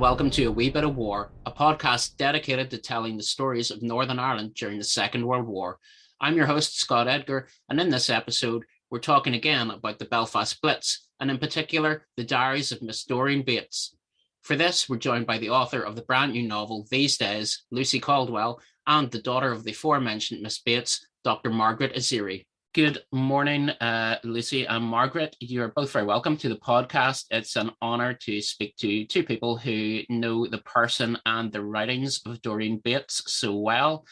welcome to A Wee Bit of War, a podcast dedicated to telling the stories of Northern Ireland during the Second World War. I'm your host, Scott Edgar, and in this episode, we're talking again about the Belfast Blitz, and in particular, the diaries of Miss Doreen Bates. For this, we're joined by the author of the brand new novel, These Days, Lucy Caldwell, and the daughter of the aforementioned Miss Bates, Dr. Margaret Esiri. Good morning, Lucy and Margaret. You're both very welcome to the podcast. It's an honour to speak to two people who know the person and the writings of Doreen Bates so well.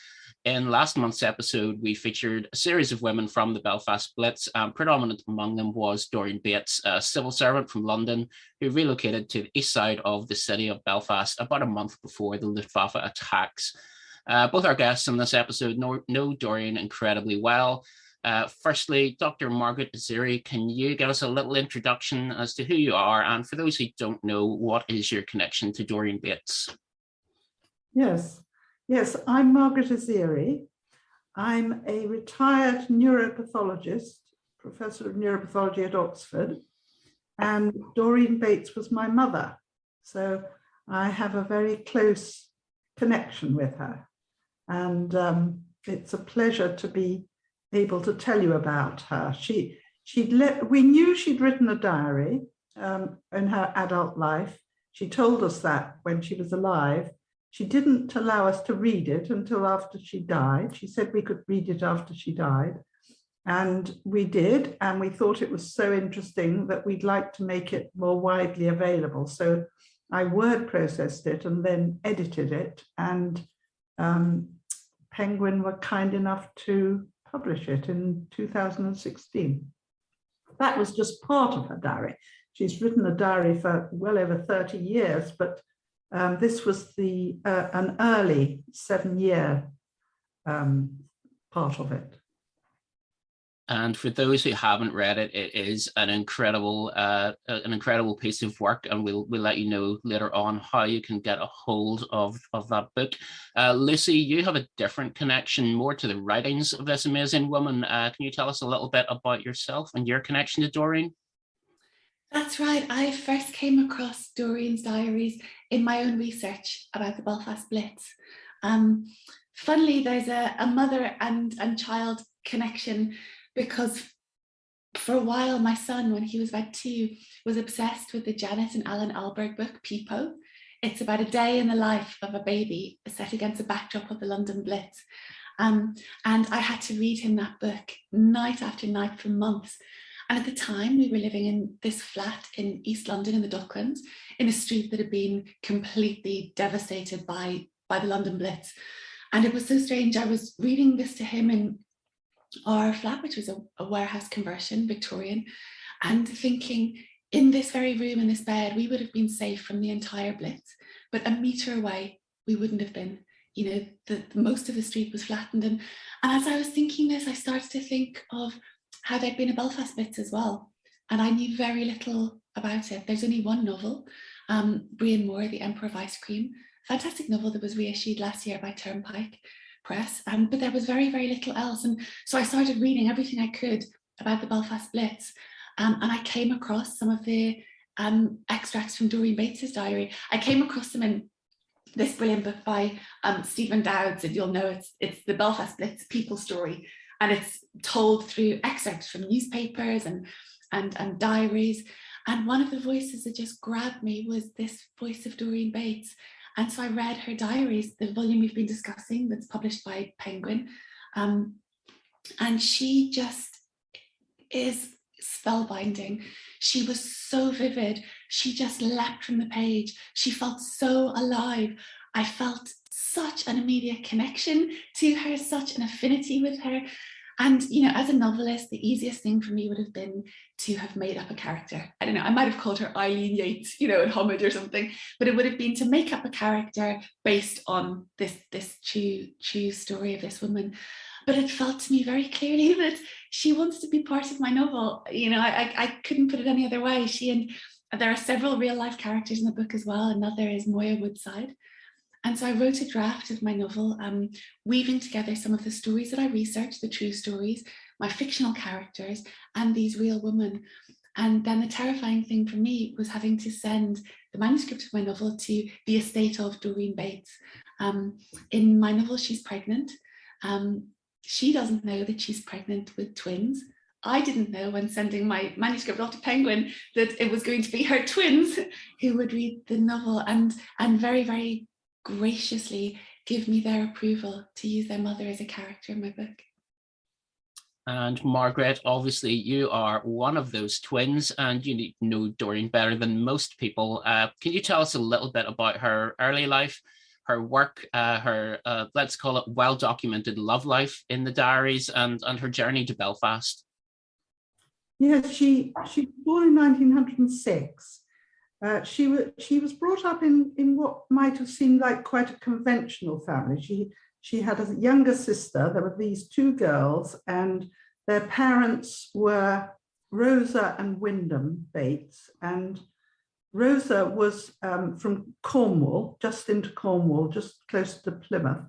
In last month's episode, we featured a series of women from the Belfast Blitz, and predominant among them was Doreen Bates, a civil servant from London who relocated to the east side of the city of Belfast about a month before the Luftwaffe attacks. Both our guests in this episode know Doreen incredibly well. Firstly, Dr. Margaret Esiri, can you give us a little introduction as to who you are? And for those who don't know, what is your connection to Doreen Bates? Yes, I'm Margaret Esiri. I'm a retired neuropathologist, professor of neuropathology at Oxford, and Doreen Bates was my mother. So I have a very close connection with her. And it's a pleasure to be able to tell you about her. We knew she'd written a diary in her adult life. She told us that when she was alive. She didn't allow us to read it until after she died. She said we could read it after she died. And we did, and we thought it was so interesting that we'd like to make it more widely available. So I word processed it and then edited it, and Penguin were kind enough to publish it in 2016. That was just part of her diary. She's written a diary for well over 30 years, but this was an early 7-year part of it. And for those who haven't read it, it is an incredible piece of work, and we'll let you know later on how you can get a hold of that book. Lucy, you have a different connection, more to the writings of this amazing woman. Can you tell us a little bit about yourself and your connection to Doreen? That's right. I first came across Doreen's diaries in my own research about the Belfast Blitz. Funnily, there's a mother and child connection, because for a while, my son, when he was about 2, was obsessed with the Janet and Alan Alberg book, Peepo. It's about a day in the life of a baby set against a backdrop of the London Blitz. And I had to read him that book night after night for months. And at the time, we were living in this flat in East London in the Docklands, in a street that had been completely devastated by the London Blitz. And it was so strange. I was reading this to him in our flat, which was a warehouse conversion, Victorian, and thinking, in this very room, in this bed, we would have been safe from the entire Blitz, but a metre away, we wouldn't have been. You know, the most of the street was flattened. And as I was thinking this, I started to think of how there'd been a Belfast Blitz as well. And I knew very little about it. There's only one novel, Brian Moore, The Emperor of Ice Cream, fantastic novel that was reissued last year by Turnpike Press, but there was very, very little else. And so I started reading everything I could about the Belfast Blitz, and I came across some of the extracts from Doreen Bates's diary. I came across them in this brilliant book by Stephen Dowds, and you'll know it's the Belfast Blitz People Story, and it's told through excerpts from newspapers and diaries. And one of the voices that just grabbed me was this voice of Doreen Bates. And so I read her diaries, the volume we've been discussing that's published by Penguin. And she just is spellbinding. She was so vivid. She just leapt from the page. She felt so alive. I felt such an immediate connection to her, such an affinity with her. And, you know, as a novelist, the easiest thing for me would have been to have made up a character. I don't know, I might have called her Eileen Yates, you know, in Homage or something, but it would have been to make up a character based on this true story of this woman. But it felt to me very clearly that she wants to be part of my novel. You know, I couldn't put it any other way. There are several real life characters in the book as well. Another is Moya Woodside. And so I wrote a draft of my novel, weaving together some of the stories that I researched, the true stories, my fictional characters, and these real women. And then the terrifying thing for me was having to send the manuscript of my novel to the estate of Doreen Bates. In my novel, she's pregnant. She doesn't know that she's pregnant with twins. I didn't know when sending my manuscript off to Penguin that it was going to be her twins who would read the novel and very, very graciously give me their approval to use their mother as a character in my book. And Margaret, obviously you are one of those twins and you know Doreen better than most people. Can you tell us a little bit about her early life, her work, her, let's call it well-documented love life in the diaries, and her journey to Belfast? Yes, she was born in 1906. She was brought up in what might have seemed like quite a conventional family. She had a younger sister. There were these two girls, and their parents were Rosa and Wyndham Bates. And Rosa was from Cornwall, just into Cornwall, just close to Plymouth.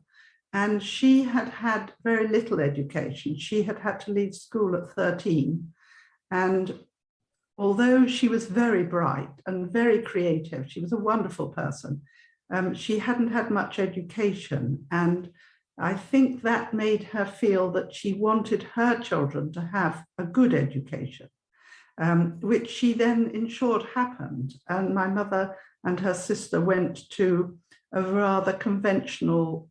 And she had had very little education. She had had to leave school at 13. And although she was very bright and very creative, she was a wonderful person, she hadn't had much education. And I think that made her feel that she wanted her children to have a good education, which she then ensured happened. And my mother and her sister went to a rather conventional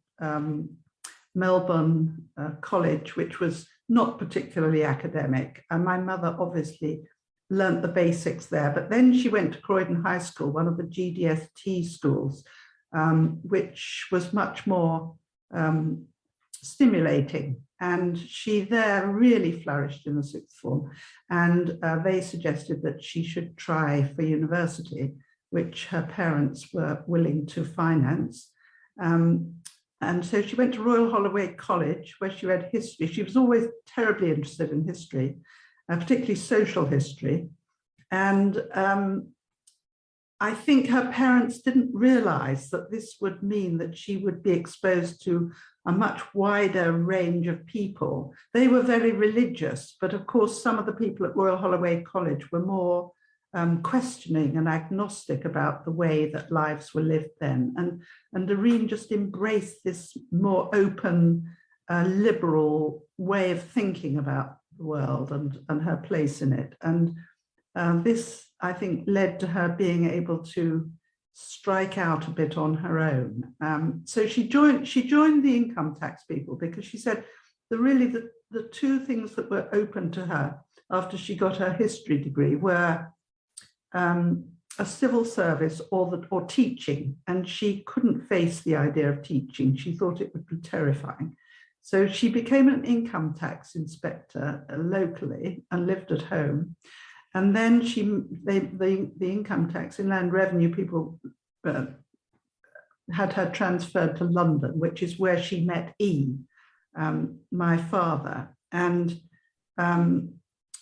Melbourne college, which was not particularly academic. And my mother obviously learnt the basics there, but then she went to Croydon High School, one of the GDST schools, which was much more stimulating. And she there really flourished in the sixth form. And they suggested that she should try for university, which her parents were willing to finance. And so she went to Royal Holloway College, where she read history. She was always terribly interested in history, particularly social history. And I think her parents didn't realize that this would mean that she would be exposed to a much wider range of people. They were very religious, but of course, some of the people at Royal Holloway College were more questioning and agnostic about the way that lives were lived then. And Doreen just embraced this more open, liberal way of thinking about the world and her place in it. And this, I think, led to her being able to strike out a bit on her own. So she joined the income tax people because she said the two things that were open to her after she got her history degree were a civil service or teaching, and she couldn't face the idea of teaching. She thought it would be terrifying. So she became an income tax inspector locally and lived at home. And then the income tax, Inland Revenue people had her transferred to London, which is where she met E, my father. And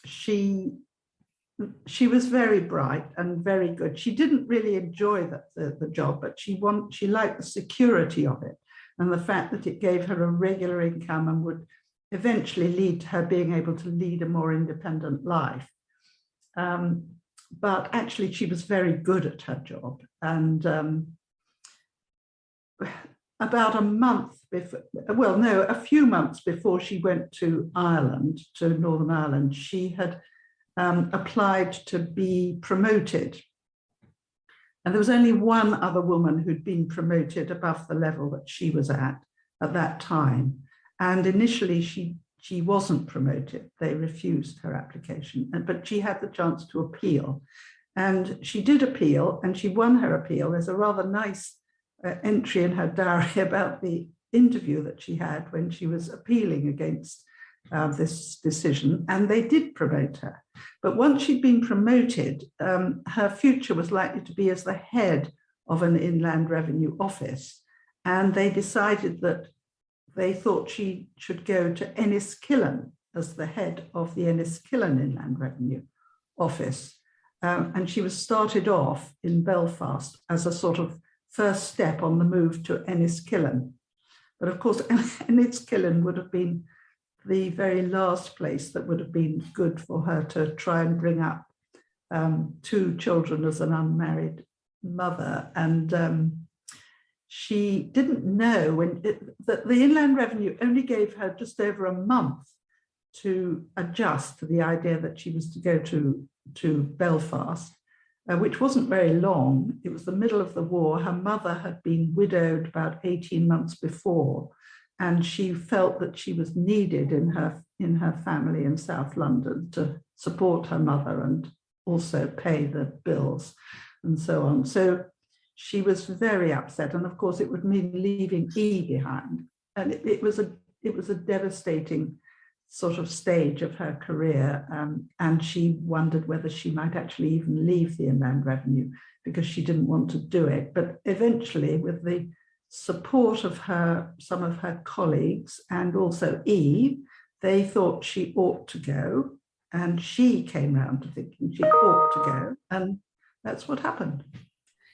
she was very bright and very good. She didn't really enjoy the job, but she liked the security of it and the fact that it gave her a regular income and would eventually lead to her being able to lead a more independent life. But actually, she was very good at her job. And about a few months before she went to Ireland, to Northern Ireland, she had applied to be promoted. And there was only one other woman who'd been promoted above the level that she was at that time. And initially she wasn't promoted. They refused her application, but she had the chance to appeal. And she did appeal and she won her appeal. There's a rather nice entry in her diary about the interview that she had when she was appealing against this decision, and they did promote her. But once she'd been promoted, her future was likely to be as the head of an Inland Revenue office. And they decided that they thought she should go to Enniskillen as the head of the Enniskillen Inland Revenue office. And she was started off in Belfast as a sort of first step on the move to Enniskillen. But of course, Enniskillen would have been the very last place that would have been good for her to try and bring up two children as an unmarried mother, and she didn't know that the Inland Revenue only gave her just over a month to adjust to the idea that she was to go to Belfast, which wasn't very long. It was the middle of the war. Her mother had been widowed about 18 months before, and she felt that she was needed in her family in South London to support her mother and also pay the bills and so on. So she was very upset, and of course it would mean leaving E behind, and it was a devastating sort of stage of her career, and she wondered whether she might actually even leave the Inland Revenue because she didn't want to do it. But eventually, with the support of some of her colleagues and also Eve, they thought she ought to go, and she came round to thinking she ought to go, and that's what happened.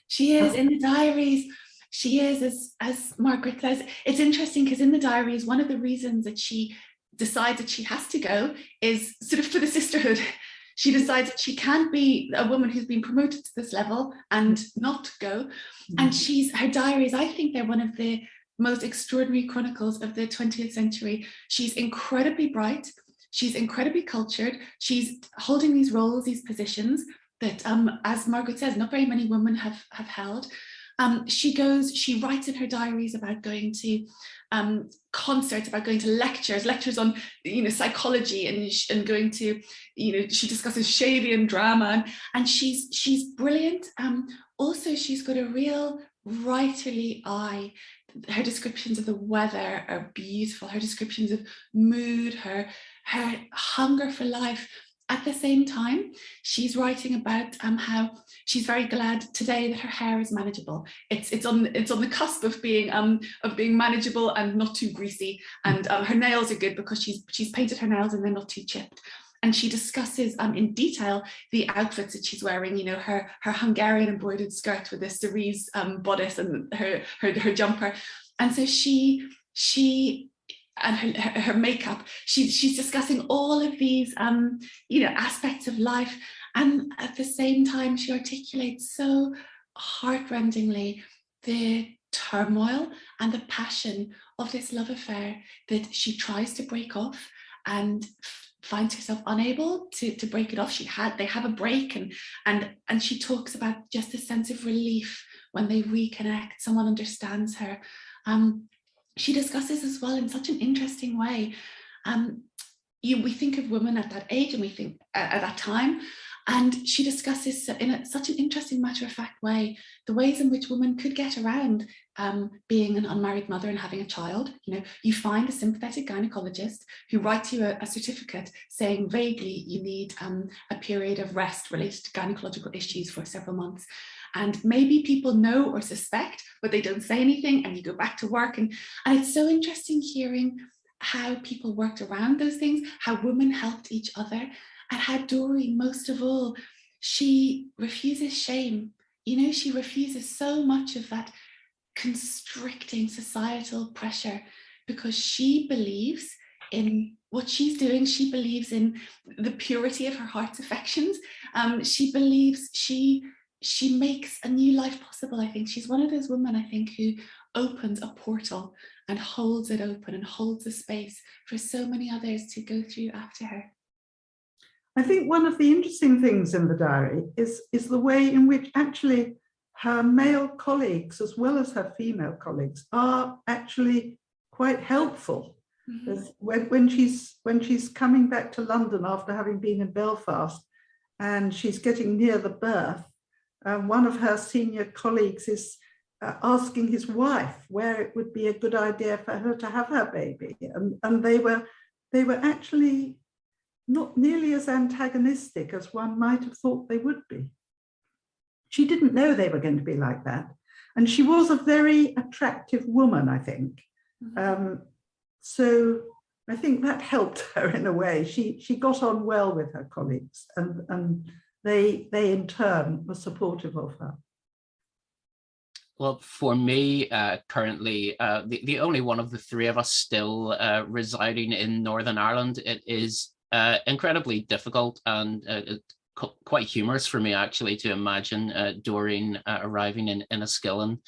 She is in the diaries. She is, as Margaret says. It's interesting because in the diaries, one of the reasons that she decides that she has to go is sort of for the sisterhood. She decides that she can't be a woman who's been promoted to this level and not go. And her diaries, I think they're one of the most extraordinary chronicles of the 20th century. She's incredibly bright. She's incredibly cultured. She's holding these roles, these positions that, as Margaret says, not very many women have held. She writes in her diaries about going to concerts, about going to lectures on, psychology, and going to, she discusses Shavian drama, and she's brilliant. Also, she's got a real writerly eye. Her descriptions of the weather are beautiful. Her descriptions of mood, her hunger for life. At the same time, she's writing about how she's very glad today that her hair is manageable. It's on the cusp of being manageable and not too greasy. And her nails are good because she's painted her nails and they're not too chipped. And she discusses in detail the outfits that she's wearing. Her Hungarian embroidered skirt with a cerise bodice and her jumper. And so she and her makeup, she's discussing all of these aspects of life, and at the same time she articulates so heartrendingly the turmoil and the passion of this love affair that she tries to break off and finds herself unable to break it off. They have a break, and she talks about just a sense of relief when they reconnect. Someone understands her. She discusses as well in such an interesting way. We think of women at that age, and we think at that time, and she discusses in such an interesting, matter-of-fact way the ways in which women could get around being an unmarried mother and having a child. You find a sympathetic gynecologist who writes you a certificate saying vaguely you need a period of rest related to gynecological issues for several months. And maybe people know or suspect, but they don't say anything, and you go back to work. And it's so interesting hearing how people worked around those things, how women helped each other, and how Doreen, most of all, she refuses shame. She refuses so much of that constricting societal pressure because she believes in what she's doing. She believes in the purity of her heart's affections. She believes she makes a new life possible. I think she's one of those women, I think, who opens a portal and holds it open and holds a space for so many others to go through after her. I think one of the interesting things in the diary is the way in which actually her male colleagues as well as her female colleagues are actually quite helpful. When she's coming back to London after having been in Belfast and she's getting near the birth, one of her senior colleagues is asking his wife where it would be a good idea for her to have her baby, and they were actually not nearly as antagonistic as one might have thought they would be. She didn't know they were going to be like that, and she was a very attractive woman, I think. So I think that helped her in a way. She got on well with her colleagues, and they in turn were supportive of her. Well, for me, currently, the only one of the three of us still residing in Northern Ireland, it is incredibly difficult and quite humorous for me, actually, to imagine Doreen arriving in Enniskillen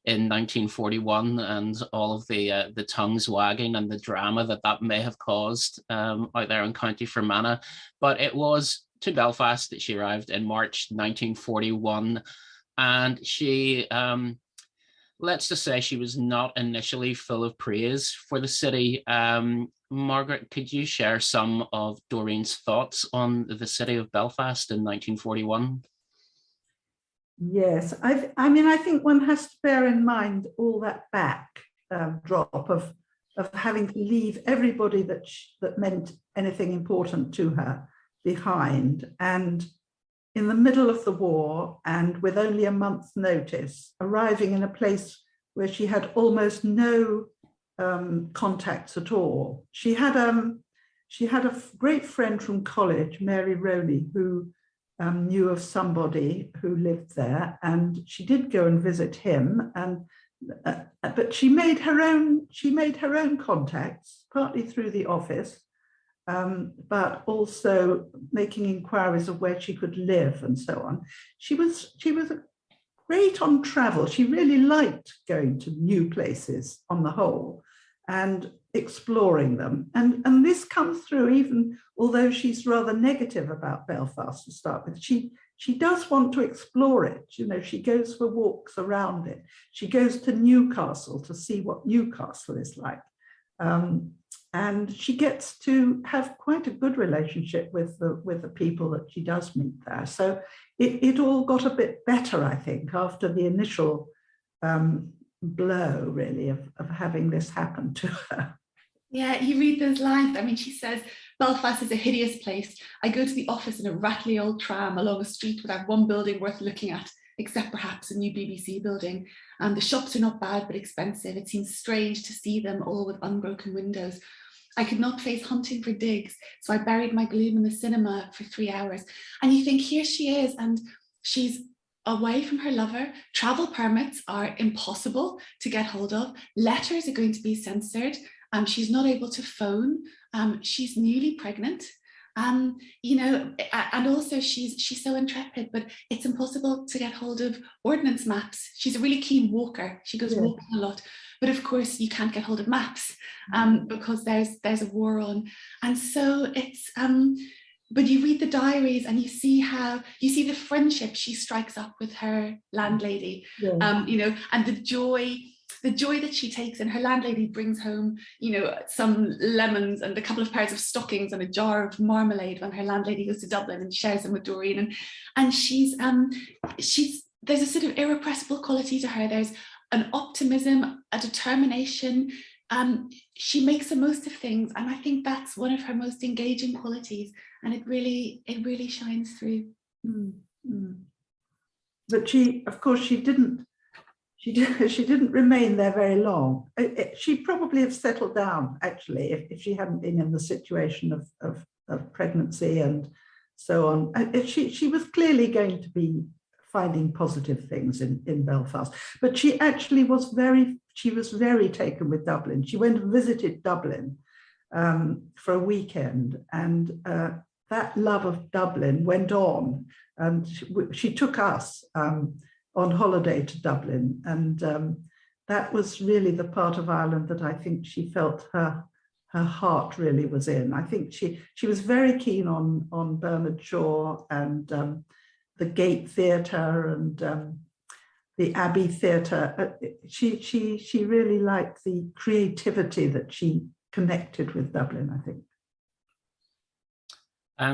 in 1941 and all of the tongues wagging and the drama that may have caused out there in County Fermanagh. But it was to Belfast that she arrived in March 1941, and she, let's just say, she was not initially full of praise for the city. Margaret, could you share some of Doreen's thoughts on the city of Belfast in 1941? Yes, I think one has to bear in mind all that backdrop of having to leave everybody that meant anything important to her behind, and in the middle of the war, and with only a month's notice, arriving in a place where she had almost no contacts at all. She had a great friend from college, Mary Rowley, who knew of somebody who lived there, and she did go and visit him. And but she made her own contacts, partly through the office, but also making inquiries of where she could live and so on. She was great on travel. She really liked going to new places on the whole and exploring them. And this comes through, even although she's rather negative about Belfast to start with. She does want to explore it. You know, she goes for walks around it. She goes to Newcastle to see what Newcastle is like. And she gets to have quite a good relationship with the people that she does meet there. So it all got a bit better, I think, after the initial blow, really, of having this happen to her. Yeah, you read those lines. I mean, she says, Belfast is a hideous place. I go to the office in a rattly old tram along a street without one building worth looking at, except perhaps a new BBC building. And the shops are not bad, but expensive. It seems strange to see them all with unbroken windows. I could not face hunting for digs, so I buried my gloom in the cinema for 3 hours. And you think, here she is, and she's away from her lover. Travel permits are impossible to get hold of. Letters are going to be censored. She's not able to phone. She's newly pregnant. You know, and also she's so intrepid, but it's impossible to get hold of ordnance maps. She's a really keen walker. She goes walking a lot, but of course you can't get hold of maps because there's a war on. And so it's but you read the diaries and you see the friendship she strikes up with her landlady, you know, and the joy that she takes. And her landlady brings home, you know, some lemons and a couple of pairs of stockings and a jar of marmalade when her landlady goes to Dublin and shares them with Doreen. And she's there's a sort of irrepressible quality to her. There's an optimism, a determination. She makes the most of things, and I think that's one of her most engaging qualities. And it really shines through. But she didn't remain there very long. She'd probably have settled down, actually, if she hadn't been in the situation of pregnancy and so on. She was clearly going to be finding positive things in Belfast. But she actually was very taken with Dublin. She went and visited Dublin for a weekend, and that love of Dublin went on. And she took us on holiday to Dublin, and that was really the part of Ireland that I think she felt her heart really was in. I think she was very keen on Bernard Shaw and the Gate Theatre and the Abbey Theatre. She really liked the creativity that she connected with Dublin, I think.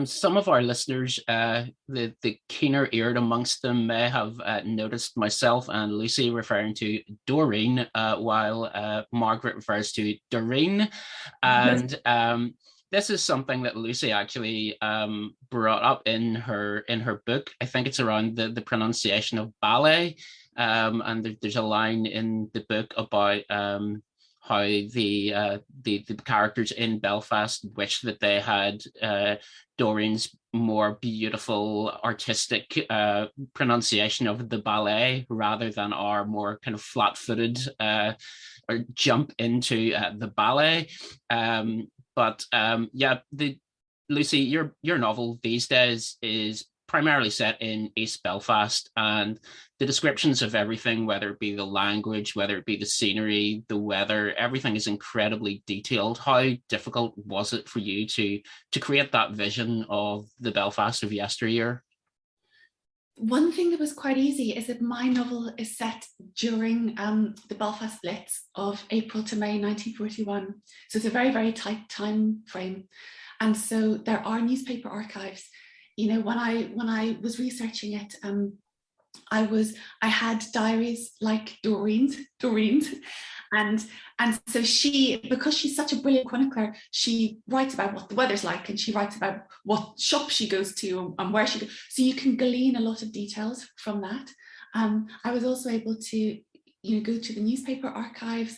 Some of our listeners, the keener-eared amongst them may have noticed myself and Lucy referring to Doreen, while Margaret refers to Doreen. And this is something that Lucy actually brought up in her book. I think it's around the pronunciation of ballet. And there's a line in the book about how the characters in Belfast wish that they had Doreen's more beautiful artistic pronunciation of the ballet rather than our more kind of flat-footed or jump into the ballet. Lucy, your novel these days is primarily set in East Belfast, and the descriptions of everything, whether it be the language, whether it be the scenery, the weather, everything is incredibly detailed. How difficult was it for you to create that vision of the Belfast of yesteryear? One thing that was quite easy is that my novel is set during the Belfast Blitz of April to May 1941. So it's a very, very tight time frame. And so there are newspaper archives. You know, when I was researching it, I had diaries like Doreen's, and so she, because she's such a brilliant chronicler, she writes about what the weather's like, and she writes about what shop she goes to and where she goes. So you can glean a lot of details from that. I was also able to, go to the newspaper archives.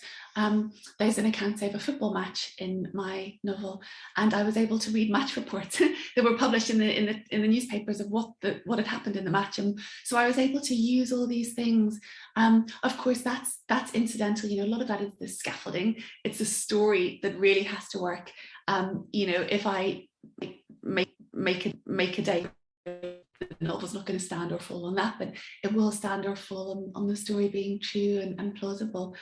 There's an account, say, of a football match in my novel, and I was able to read match reports that were published in the newspapers of what had happened in the match, and so I was able to use all these things. Of course, that's incidental. A lot of that is the scaffolding. It's a story that really has to work. If I make a day, the novel's not going to stand or fall on that, but it will stand or fall on the story being true and plausible.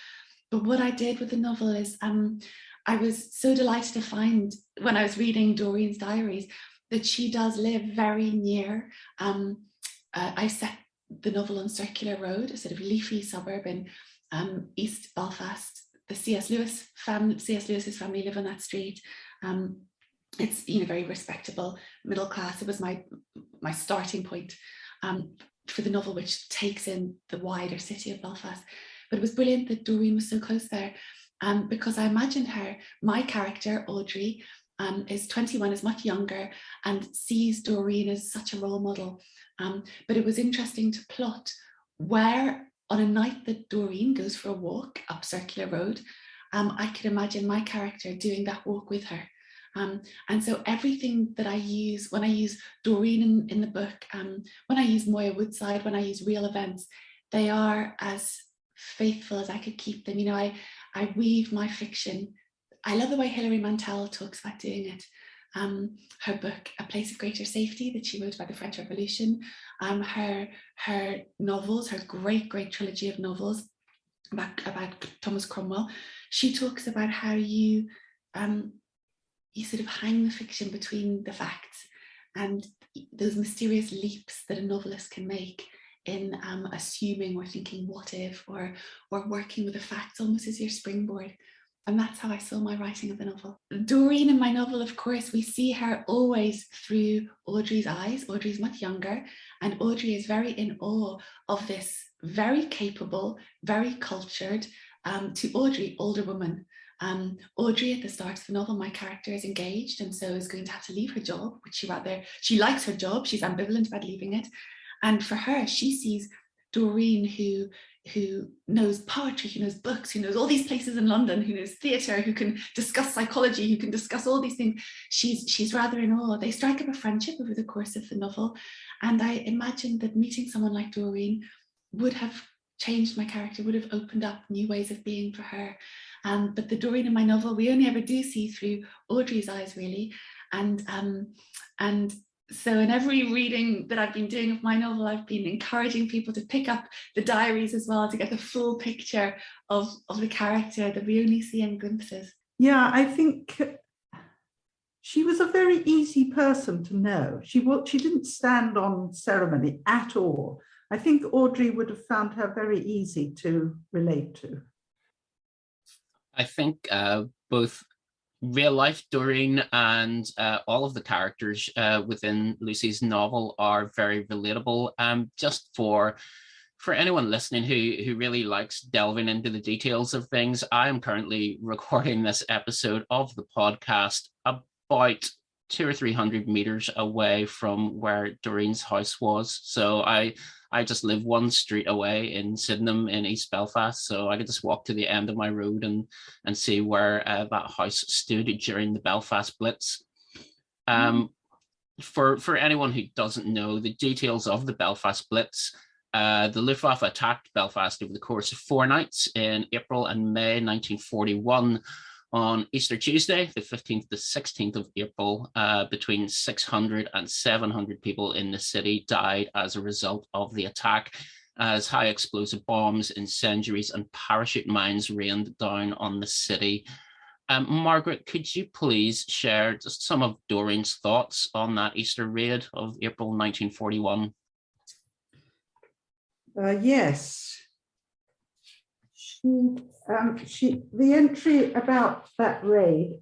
But what I did with the novel is I was so delighted to find, when I was reading Doreen's diaries, that she does live very near. I set the novel on Circular Road, a sort of leafy suburb in East Belfast. The C.S. Lewis's family live on that street. It's very respectable, middle class. It was my starting point for the novel, which takes in the wider city of Belfast. But it was brilliant that Doreen was so close there, because I imagined my character, Audrey, is 21, is much younger, and sees Doreen as such a role model. But it was interesting to plot where, on a night that Doreen goes for a walk up Circular Road, I could imagine my character doing that walk with her. And so everything that I use, when I use Doreen in the book, when I use Moya Woodside, when I use real events, they are as faithful as I could keep them. I weave my fiction. I love the way Hilary Mantel talks about doing it. Her book, A Place of Greater Safety, that she wrote about the French Revolution, her novels, her great trilogy of novels about Thomas Cromwell, she talks about how you sort of hang the fiction between the facts and those mysterious leaps that a novelist can make in assuming or thinking what if, or working with the facts almost as your springboard. And that's how I saw my writing of the novel. Doreen in my novel, of course, we see her always through Audrey's eyes. Audrey's much younger, and Audrey is very in awe of this very capable, very cultured, to Audrey, older woman. Audrey, at the start of the novel, my character is engaged, and so is going to have to leave her job, which she likes her job, she's ambivalent about leaving it. And for her, she sees Doreen, who knows poetry, who knows books, who knows all these places in London, who knows theatre, who can discuss psychology, who can discuss all these things. She's rather in awe. They strike up a friendship over the course of the novel. And I imagined that meeting someone like Doreen would have changed my character, would have opened up new ways of being for her. But the Doreen in my novel, we only ever do see through Audrey's eyes, really. And so in every reading that I've been doing of my novel, I've been encouraging people to pick up the diaries as well, to get the full picture of the character that we only see in glimpses. Yeah, I think she was a very easy person to know. She didn't stand on ceremony at all. I think Audrey would have found her very easy to relate to. I think both real life Doreen and all of the characters within Lucy's novel are very relatable. Just for anyone listening who really likes delving into the details of things, I am currently recording this episode of the podcast about 200 or 300 meters away from where Doreen's house was. So I just live one street away in Sydenham in East Belfast, so I could just walk to the end of my road and see where that house stood during the Belfast Blitz. For anyone who doesn't know the details of the Belfast Blitz, the Luftwaffe attacked Belfast over the course of 4 nights in April and May 1941. On Easter Tuesday, the 15th to 16th of April, between 600 and 700 people in the city died as a result of the attack, as high explosive bombs, incendiaries, and parachute mines rained down on the city. Margaret, could you please share just some of Doreen's thoughts on that Easter raid of April 1941? Yes. The entry about that raid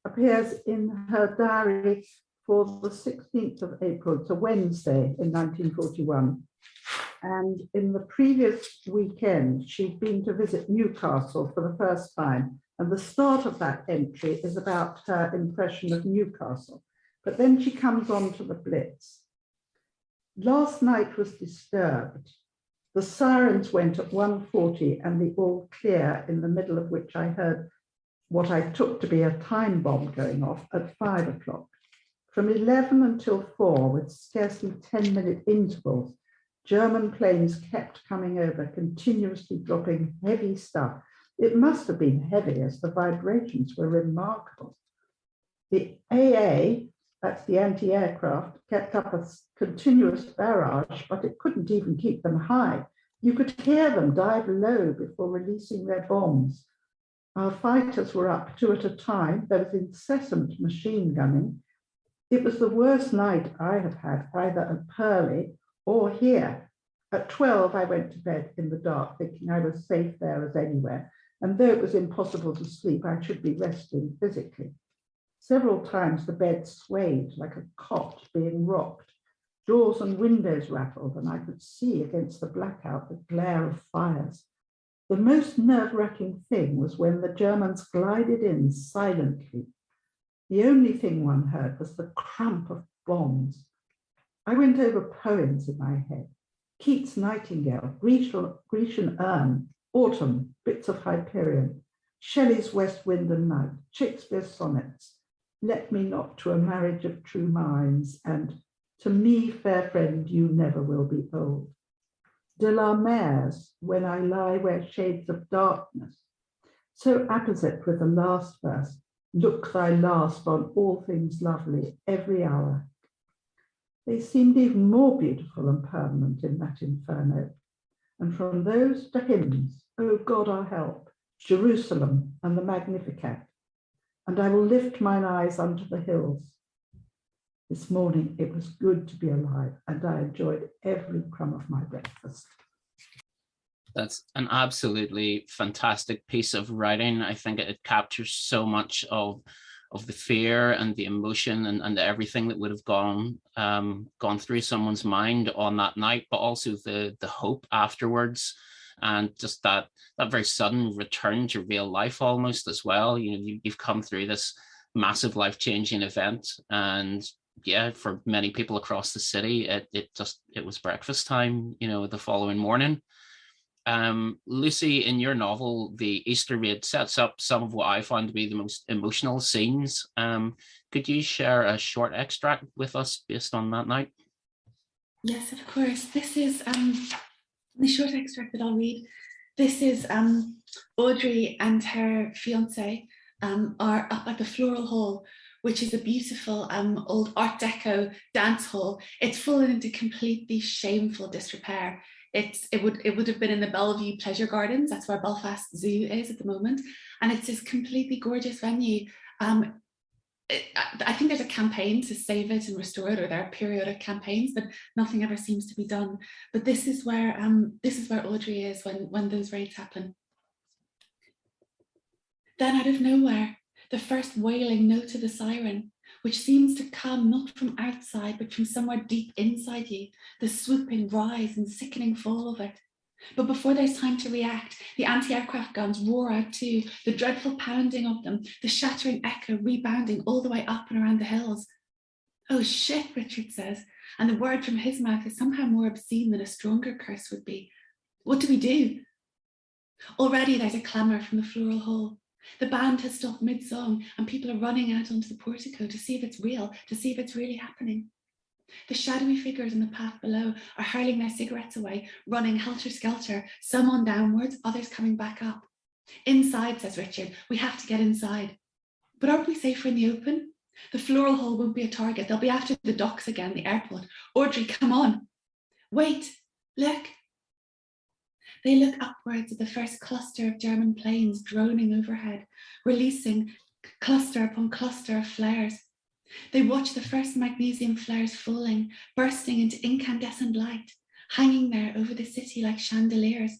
appears in her diary for the 16th of April. It's a Wednesday in 1941. And in the previous weekend, she'd been to visit Newcastle for the first time. And the start of that entry is about her impression of Newcastle. But then she comes on to the Blitz. Last night was disturbed. The sirens went at 1:40 and the all clear, in the middle of which I heard what I took to be a time bomb going off at 5 o'clock. From 11 until 4, with scarcely 10-minute intervals, German planes kept coming over, continuously dropping heavy stuff. It must have been heavy, as the vibrations were remarkable. The AA, that's the anti-aircraft, kept up a continuous barrage, but it couldn't even keep them high. You could hear them dive low before releasing their bombs. Our fighters were up 2 at a time. There was incessant machine gunning. It was the worst night I have had, either at Purley or here. At 12, I went to bed in the dark, thinking I was safe there as anywhere. And though it was impossible to sleep, I should be resting physically. Several times the bed swayed like a cot being rocked. Doors and windows rattled, and I could see against the blackout the glare of fires. The most nerve-wracking thing was when the Germans glided in silently. The only thing one heard was the crump of bombs. I went over poems in my head. Keats' Nightingale, Grecian Urn, Autumn, bits of Hyperion, Shelley's West Wind and Night, Shakespeare's sonnets, Let Me Not to a Marriage of True Minds, and To Me, Fair Friend, You Never Will Be Old. De la Mare's When I Lie Where Shades of Darkness, so apposite with the last verse, Look thy last on all things lovely every hour. They seemed even more beautiful and permanent in that inferno. And from those to hymns, O God our help, Jerusalem and the Magnificat, and I will lift mine eyes unto the hills. This morning it was good to be alive, and I enjoyed every crumb of my breakfast. That's an absolutely fantastic piece of writing. I think it captures so much of the fear and the emotion and everything that would have gone through someone's mind on that night, but also the hope afterwards, and just that very sudden return to real life almost as well. You know, you've come through this massive life-changing event, and yeah, for many people across the city, it was breakfast time, you know, the following morning. Lucy, in your novel, the Easter raid sets up some of what I found to be the most emotional scenes. Could you share a short extract with us based on that night? Yes, of course. This is the short extract that I'll read. This is Audrey and her fiance are up at the Floral Hall, which is a beautiful old Art Deco dance hall. It's fallen into completely shameful disrepair. It would have been in the Bellevue Pleasure Gardens. That's where Belfast Zoo is at the moment. And it's this completely gorgeous venue. I think there's a campaign to save it and restore it, or there are periodic campaigns, but nothing ever seems to be done. But this is where Audrey is when those raids happen. Then out of nowhere, the first wailing note of the siren, which seems to come not from outside, but from somewhere deep inside you, the swooping rise and sickening fall of it. But before there's time to react, the anti-aircraft guns roar out too, the dreadful pounding of them, the shattering echo rebounding all the way up and around the hills. Oh shit, Richard says, and the word from his mouth is somehow more obscene than a stronger curse would be. What do we do? Already there's a clamour from the Floral Hall. The band has stopped mid-song and people are running out onto the portico to see if it's real, to see if it's really happening. The shadowy figures in the path below are hurling their cigarettes away, running helter-skelter, some on downwards, others coming back up. Inside, says Richard, we have to get inside. But aren't we safer in the open? The floral hall won't be a target. They'll be after the docks again, the airport. Audrey, come on. Wait, look. They look upwards at the first cluster of German planes droning overhead, releasing cluster upon cluster of flares. They watch the first magnesium flares falling, bursting into incandescent light, hanging there over the city like chandeliers.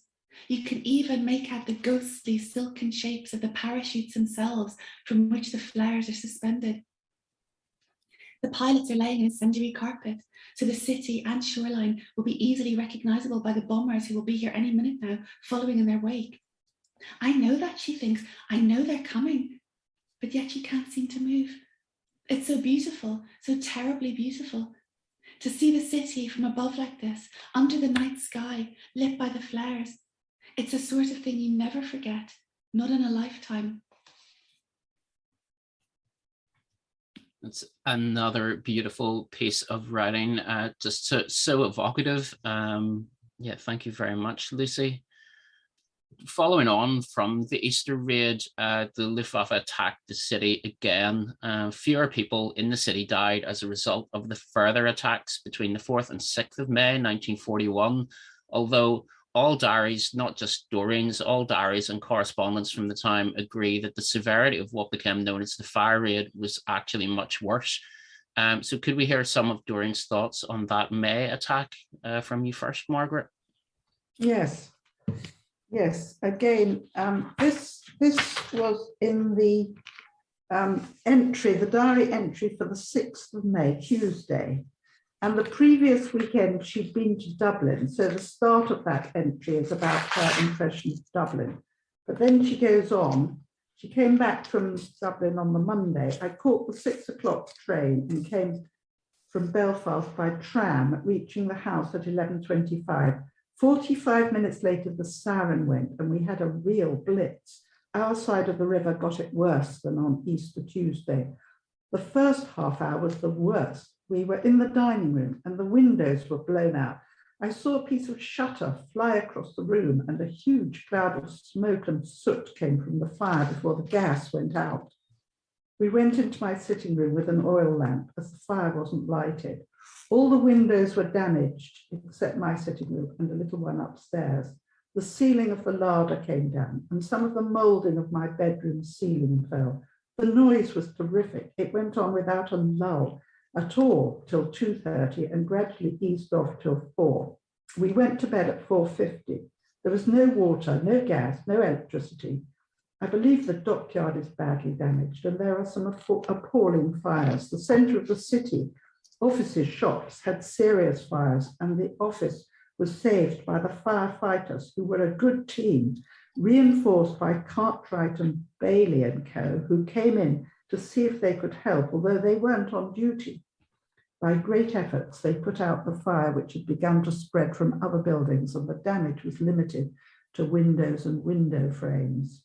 You can even make out the ghostly silken shapes of the parachutes themselves from which the flares are suspended. The pilots are laying an incendiary carpet, so the city and shoreline will be easily recognizable by the bombers who will be here any minute now, following in their wake. I know that, she thinks. I know they're coming, but yet she can't seem to move. It's so beautiful, so terribly beautiful. To see the city from above like this, under the night sky, lit by the flares. It's a sort of thing you never forget, not in a lifetime. It's another beautiful piece of writing, just so evocative. Yeah, thank you very much, Lucy. Following on from the Easter raid, the Luftwaffe attacked the city again. Fewer people in the city died as a result of the further attacks between the 4th and 6th of May 1941, although all diaries, not just Doreen's, all diaries and correspondence from the time agree that the severity of what became known as the fire raid was actually much worse. So could we hear some of Doreen's thoughts on that May attack from you first, Margaret? Yes. Yes, again, this was in the entry, the diary entry for the 6th of May, Tuesday. And the previous weekend she'd been to Dublin. So the start of that entry is about her impression of Dublin. But then she goes on. She came back from Dublin on the Monday. I caught the 6 o'clock train and came from Belfast by tram, reaching the house at 11:25. 45 minutes later, the siren went and we had a real blitz. Our side of the river got it worse than on Easter Tuesday. The first half hour was the worst. We were in the dining room and the windows were blown out. I saw a piece of shutter fly across the room and a huge cloud of smoke and soot came from the fire before the gas went out. We went into my sitting room with an oil lamp as the fire wasn't lighted. All the windows were damaged except my sitting room and a little one upstairs. The ceiling of the larder came down and some of the moulding of my bedroom ceiling fell. The noise was terrific. It went on without a lull at all till 2:30 and gradually eased off till 4. We went to bed at 4:50. There was no water, no gas, no electricity. I believe the dockyard is badly damaged and there are some appalling fires. The centre of the city, offices, shops had serious fires and the office was saved by the firefighters who were a good team, reinforced by Cartwright and Bailey and Co, who came in to see if they could help, although they weren't on duty. By great efforts, they put out the fire which had begun to spread from other buildings and the damage was limited to windows and window frames.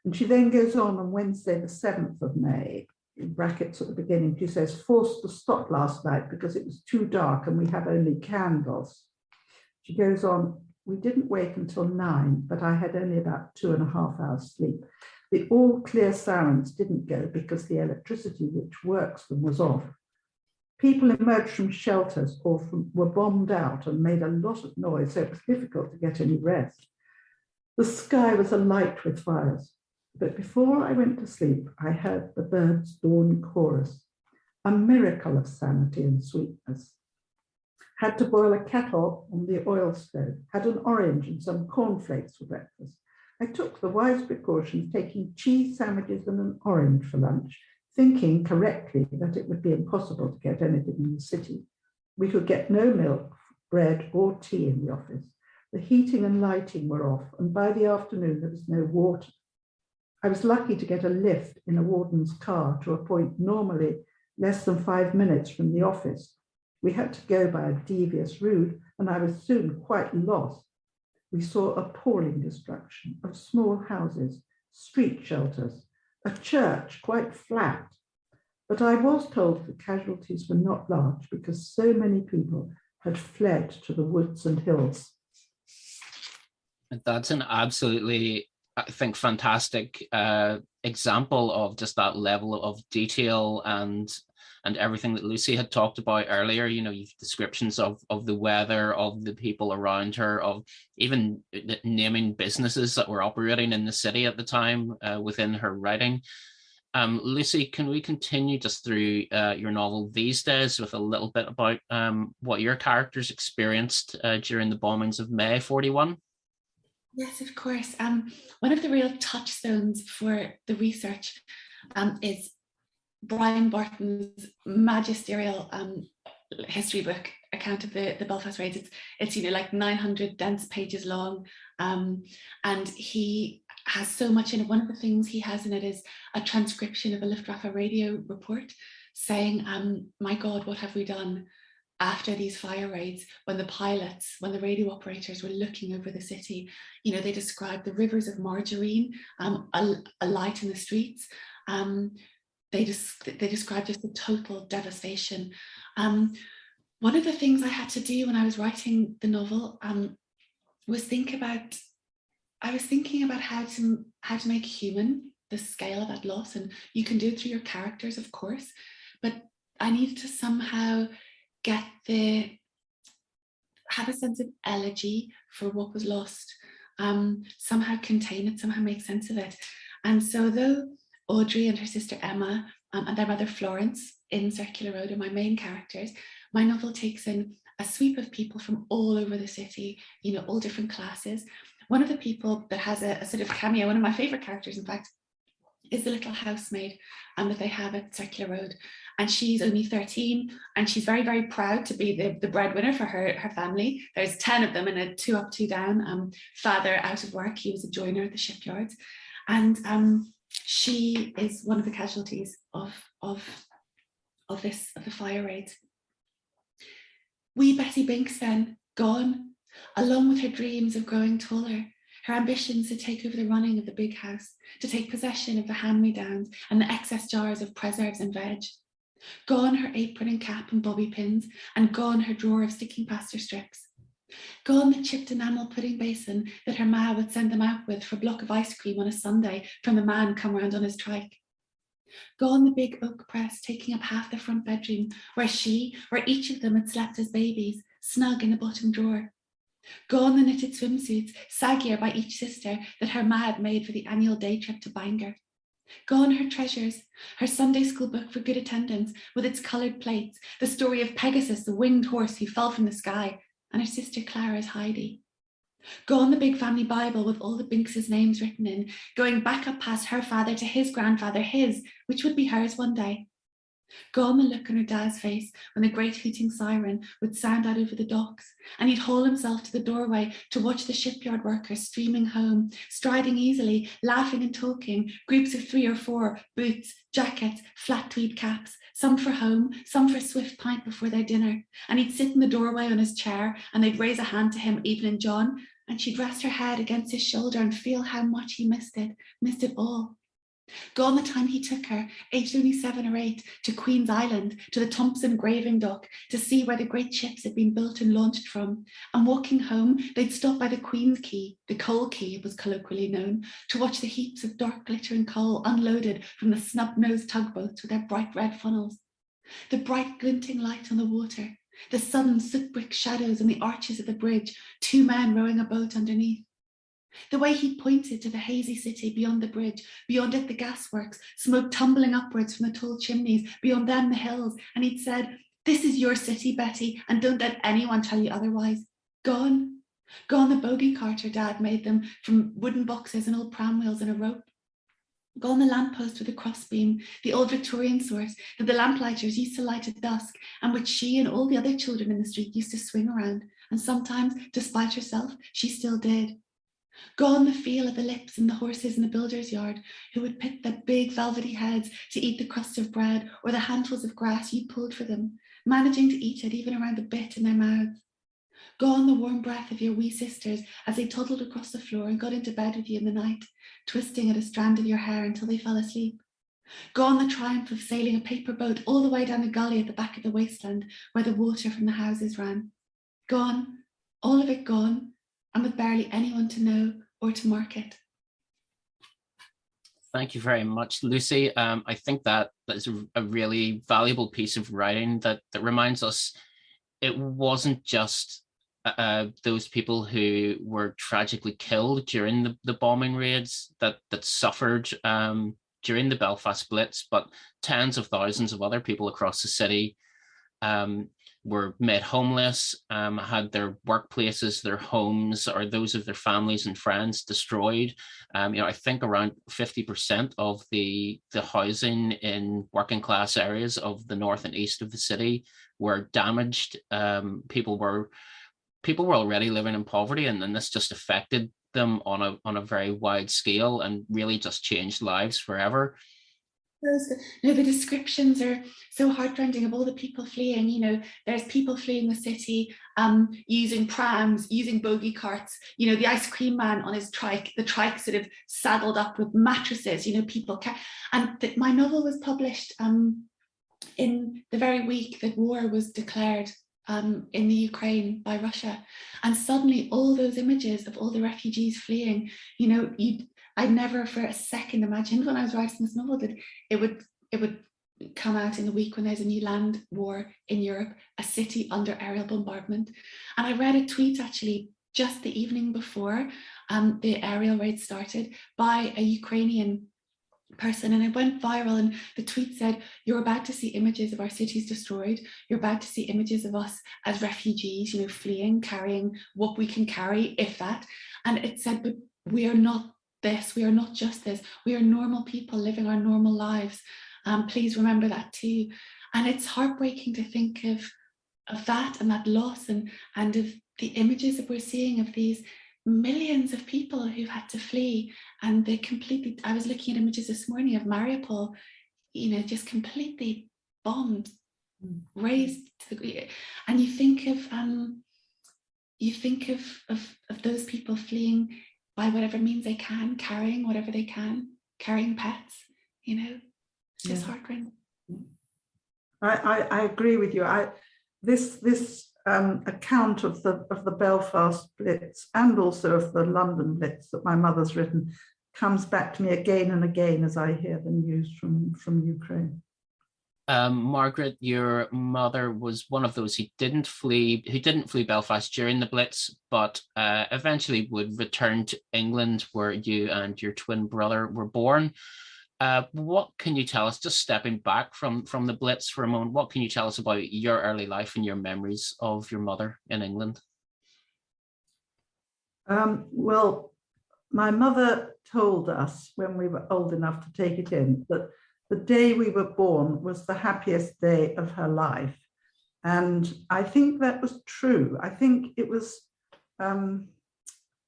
And she then goes on Wednesday, the 7th of May, in brackets at the beginning, she says, forced to stop last night because it was too dark and we have only candles. She goes on, we didn't wake until 9, but I had only about 2.5 hours sleep. The all clear sirens didn't go because the electricity which works them was off. People emerged from shelters or were bombed out and made a lot of noise, so it was difficult to get any rest. The sky was alight with fires. But before I went to sleep, I heard the birds' dawn chorus, a miracle of sanity and sweetness. Had to boil a kettle on the oil stove, had an orange and some cornflakes for breakfast. I took the wise precaution of taking cheese sandwiches and an orange for lunch, thinking correctly that it would be impossible to get anything in the city. We could get no milk, bread or tea in the office. The heating and lighting were off, and by the afternoon there was no water. I was lucky to get a lift in a warden's car to a point normally less than 5 minutes from the office. We had to go by a devious route, and I was soon quite lost. We saw appalling destruction of small houses, street shelters, a church quite flat. But I was told the casualties were not large because so many people had fled to the woods and hills. That's an absolutely I think, fantastic example of just that level of detail and everything that Lucy had talked about earlier. You know, you've descriptions of the weather, of the people around her, of even naming businesses that were operating in the city at the time within her writing. Lucy, can we continue just through your novel these days with a little bit about what your characters experienced during the bombings of May 41? Yes, of course. One of the real touchstones for the research is Brian Barton's magisterial history book account of the Belfast raids. It's like 900 dense pages long, and he has so much in it. One of the things he has in it is a transcription of a Luftwaffe radio report saying, my God, what have we done after these fire raids, when the radio operators were looking over the city. They described the rivers of margarine, a light in the streets. They described just the total devastation. One of the things I had to do when I was writing the novel was thinking about how to make human the scale of that loss. And you can do it through your characters, of course, but I needed to somehow have a sense of elegy for what was lost, somehow contain it, somehow make sense of it. And so though Audrey and her sister Emma and their mother Florence in Circular Road are my main characters, my novel takes in a sweep of people from all over the city, all different classes. One of the people that has a sort of cameo, one of my favorite characters, in fact, is the little housemaid that they have at Circular Road. And she's only 13, and she's very, very proud to be the breadwinner for her family. There's 10 of them in a 2 up, 2 down. Father out of work, he was a joiner at the shipyards. And she is one of the casualties of the fire raids. Wee Betty Binks then, gone, along with her dreams of growing taller, her ambitions to take over the running of the big house, to take possession of the hand-me-downs and the excess jars of preserves and veg. Gone her apron and cap and bobby pins, and gone her drawer of sticking pasta strips. Gone the chipped enamel pudding basin that her ma would send them out with for a block of ice cream on a Sunday from the man come round on his trike. Gone the big oak press taking up half the front bedroom where each of them had slept as babies, snug in the bottom drawer. Gone the knitted swimsuits, saggier by each sister, that her ma had made for the annual day trip to Bangor. Gone her treasures, her Sunday school book for good attendance with its coloured plates, the story of Pegasus, the winged horse who fell from the sky, and her sister Clara's Heidi. Gone the big family Bible with all the Binks' names written in, going back up past her father to his grandfather, which would be hers one day. Gone the look on her dad's face when the great hooting siren would sound out over the docks, and he'd haul himself to the doorway to watch the shipyard workers streaming home, striding easily, laughing and talking, groups of 3 or 4, boots, jackets, flat tweed caps, some for home, some for a swift pint before their dinner. And he'd sit in the doorway on his chair, and they'd raise a hand to him, Evelyn John, and she'd rest her head against his shoulder and feel how much he missed it all. Gone the time he took her, aged only 7 or 8, to Queen's Island, to the Thompson graving dock, to see where the great ships had been built and launched from. And walking home, they'd stop by the Queen's Quay, the coal quay it was colloquially known, to watch the heaps of dark glittering coal unloaded from the snub-nosed tugboats with their bright red funnels. The bright glinting light on the water, the sudden soot-brick shadows on the arches of the bridge, 2 men rowing a boat underneath. The way he pointed to the hazy city beyond the bridge, beyond it the gasworks, smoke tumbling upwards from the tall chimneys, beyond them the hills, and he'd said, "This is your city, Betty, and don't let anyone tell you otherwise." Gone. Gone the bogey cart her dad made them from wooden boxes and old pram wheels and a rope. Gone the lamppost with a crossbeam, the old Victorian source that the lamplighters used to light at dusk, and which she and all the other children in the street used to swing around, and sometimes, despite herself, she still did. Gone the feel of the lips and the horses in the builder's yard who would pick their big velvety heads to eat the crusts of bread or the handfuls of grass you pulled for them, managing to eat it even around the bit in their mouths. Gone the warm breath of your wee sisters as they toddled across the floor and got into bed with you in the night, twisting at a strand of your hair until they fell asleep. Gone the triumph of sailing a paper boat all the way down the gully at the back of the wasteland where the water from the houses ran. Gone, all of it gone, and with barely anyone to know or to mark it. Thank you very much, Lucy. I think that is a really valuable piece of writing that reminds us it wasn't just those people who were tragically killed during the bombing raids that suffered during the Belfast Blitz, but tens of thousands of other people across the city were made homeless, had their workplaces, their homes, or those of their families and friends destroyed. I think around 50% of the housing in working class areas of the north and east of the city were damaged. People were already living in poverty, and then this just affected them on a very wide scale and really just changed lives forever. No, the descriptions are so heartrending of all the people fleeing. There's people fleeing the city, using prams, using bogey carts, the ice cream man on his trike, the trike sort of saddled up with mattresses, my novel was published in the very week that war was declared in the Ukraine by Russia. And suddenly all those images of all the refugees fleeing, I'd never for a second imagined when I was writing this novel that it would come out in a week when there's a new land war in Europe, a city under aerial bombardment. And I read a tweet actually just the evening before the aerial raid started by a Ukrainian person, and it went viral, and the tweet said, "You're about to see images of our cities destroyed. You're about to see images of us as refugees, fleeing, carrying what we can carry, if that." And it said, "But we are not this, we are not just this, we are normal people living our normal lives. Please remember that too." And it's heartbreaking to think of that and that loss and of the images that we're seeing of these millions of people who've had to flee, and they completely, I was looking at images this morning of Mariupol, just completely bombed, razed to the, and you think of those people fleeing by whatever means they can, carrying whatever they can, carrying pets, it's just heartrending. I agree with you. This account of the Belfast Blitz and also of the London Blitz that my mother's written comes back to me again and again as I hear the news from Ukraine. Margaret, your mother was one of those who didn't flee Belfast during the Blitz, but eventually would return to England, where you and your twin brother were born. What can you tell us, just stepping back from the Blitz for a moment, what can you tell us about your early life and your memories of your mother in England? Well, my mother told us when we were old enough to take it in that the day we were born was the happiest day of her life. And I think that was true. I think it was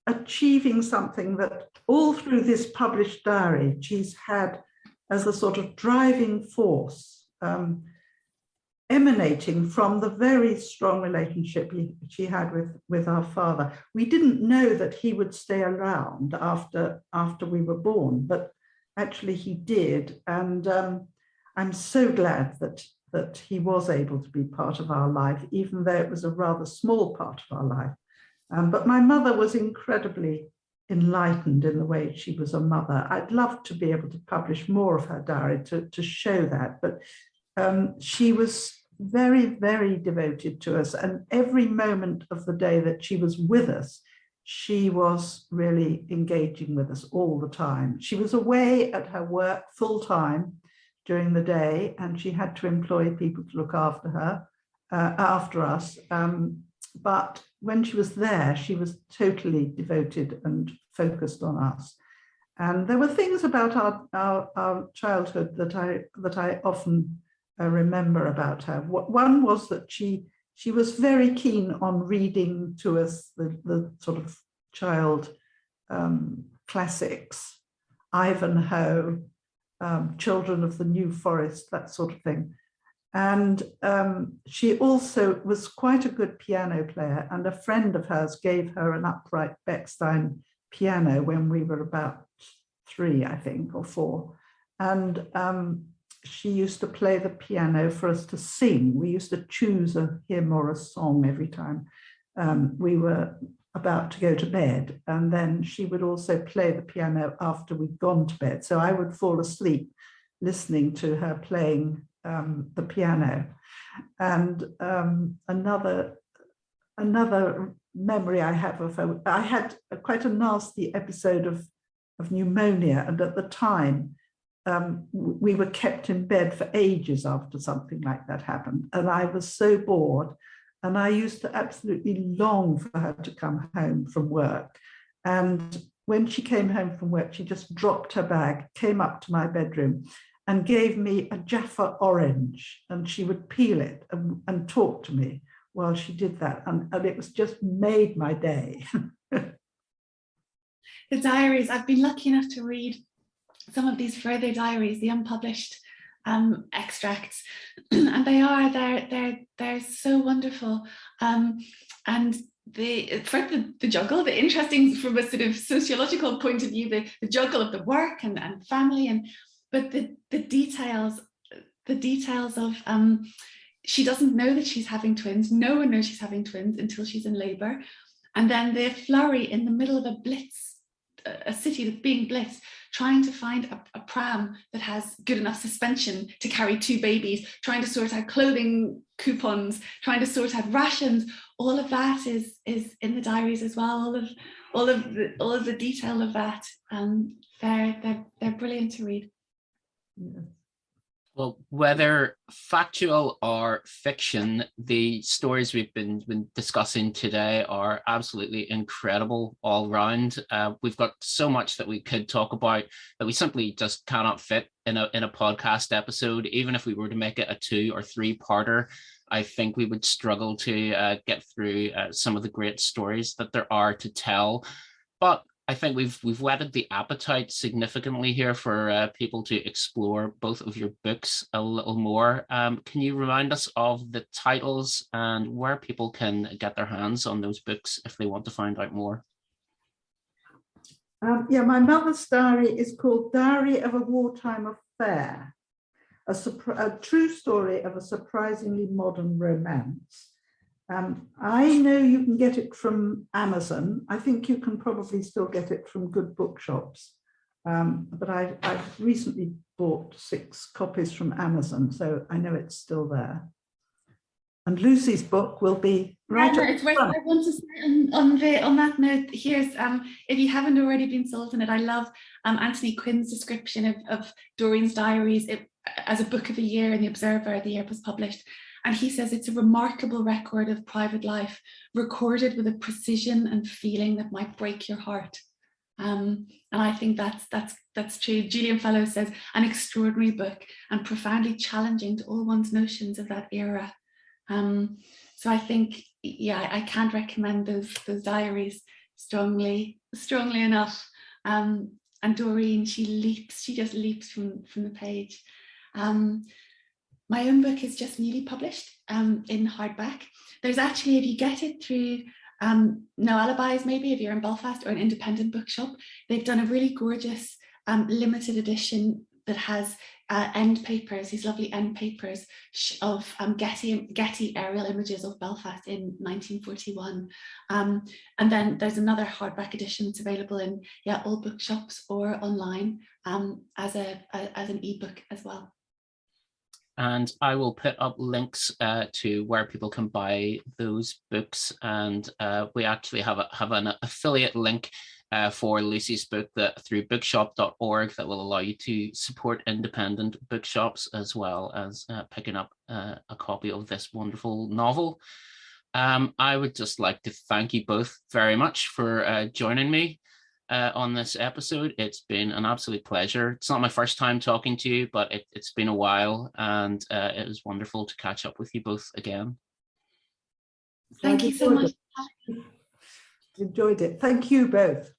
achieving something that all through this published diary, she's had as a sort of driving force, emanating from the very strong relationship she had with our father. We didn't know that he would stay around after we were born, but actually he did. And I'm so glad that he was able to be part of our life, even though it was a rather small part of our life. But my mother was incredibly enlightened in the way she was a mother. I'd love to be able to publish more of her diary to show that, but she was very, very devoted to us. And every moment of the day that she was with us, she was really engaging with us all the time. She was away at her work full time during the day, and she had to employ people to look after her, after us. But when she was there, she was totally devoted and focused on us. And there were things about our childhood that I often remember about her. One was that she was very keen on reading to us the sort of child classics, Ivanhoe, Children of the New Forest, that sort of thing. And she also was quite a good piano player, and a friend of hers gave her an upright Bechstein piano when we were about 3, I think, or 4. And she used to play the piano for us to sing. We used to choose a hymn or a song every time we were about to go to bed. And then she would also play the piano after we'd gone to bed. So I would fall asleep listening to her playing the piano. And another memory I have of her, I had quite a nasty episode of pneumonia. And at the time, we were kept in bed for ages after something like that happened. And I was so bored. And I used to absolutely long for her to come home from work. And when she came home from work, she just dropped her bag, came up to my bedroom and gave me a Jaffa orange. And she would peel it and talk to me while she did that. And it was just made my day. The diaries, I've been lucky enough to read some of these further diaries, the unpublished extracts, and they're so wonderful. And the juggle, the interesting from a sort of sociological point of view, the juggle of the work and family, but the details of she doesn't know that she's having twins. No one knows she's having twins until she's in labor, and then the flurry in the middle of a blitz, a city that's being blitzed, trying to find a pram that has good enough suspension to carry 2 babies, trying to sort out clothing coupons, trying to sort out rations. All of that is in the diaries as well. All of the detail of that. They're brilliant to read. Yeah. Well, whether factual or fiction, the stories we've been discussing today are absolutely incredible all round. We've got so much that we could talk about that we simply just cannot fit in a podcast episode. Even if we were to make it a 2 or 3-parter, I think we would struggle to get through some of the great stories that there are to tell. But I think we've whetted the appetite significantly here for people to explore both of your books a little more. Can you remind us of the titles and where people can get their hands on those books if they want to find out more? My mother's diary is called Diary of a Wartime Affair, a true story of a surprisingly modern romance. I know you can get it from Amazon. I think you can probably still get it from good bookshops. But I've recently bought 6 copies from Amazon, so I know it's still there. And Lucy's book will be right. It's worth. I want to say on that note, here's if you haven't already been sold on it, I love Anthony Quinn's description of Doreen's diaries as a book of the year in the Observer. The year it was published. And he says it's a remarkable record of private life, recorded with a precision and feeling that might break your heart. And I think that's true. Julian Fellows says an extraordinary book and profoundly challenging to all one's notions of that era. So I think, I can't recommend those diaries strongly enough. And Doreen, she just leaps from the page. My own book is just newly published in hardback. There's actually, if you get it through No Alibis, maybe if you're in Belfast, or an independent bookshop, they've done a really gorgeous limited edition that has end papers, these lovely end papers of Getty aerial images of Belfast in 1941. And then there's another hardback edition that's available in all bookshops or online as an ebook as well. And I will put up links to where people can buy those books. And we actually have an affiliate link for Lucy's book through bookshop.org that will allow you to support independent bookshops as well as picking up a copy of this wonderful novel. I would just like to thank you both very much for joining me on this episode. It's been an absolute pleasure. It's not my first time talking to you, but it's been a while, and it was wonderful to catch up with you both again. Thank you so much. Enjoyed it. Thank you both.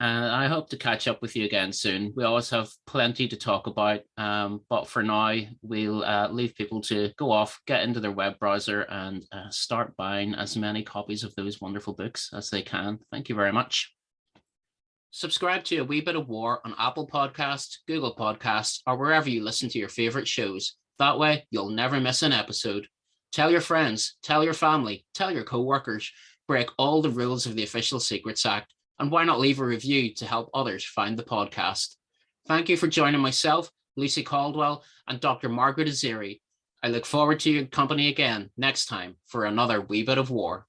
And I hope to catch up with you again soon. We always have plenty to talk about, but for now, we'll leave people to go off, get into their web browser, and start buying as many copies of those wonderful books as they can. Thank you very much. Subscribe to A Wee Bit of War on Apple Podcasts, Google Podcasts, or wherever you listen to your favorite shows. That way, you'll never miss an episode. Tell your friends, tell your family, tell your co-workers. break all the rules of the Official Secrets Act, and why not leave a review to help others find the podcast? Thank you for joining myself, Lucy Caldwell, and Dr. Margaret Esiri. I look forward to your company again next time for another wee bit of war.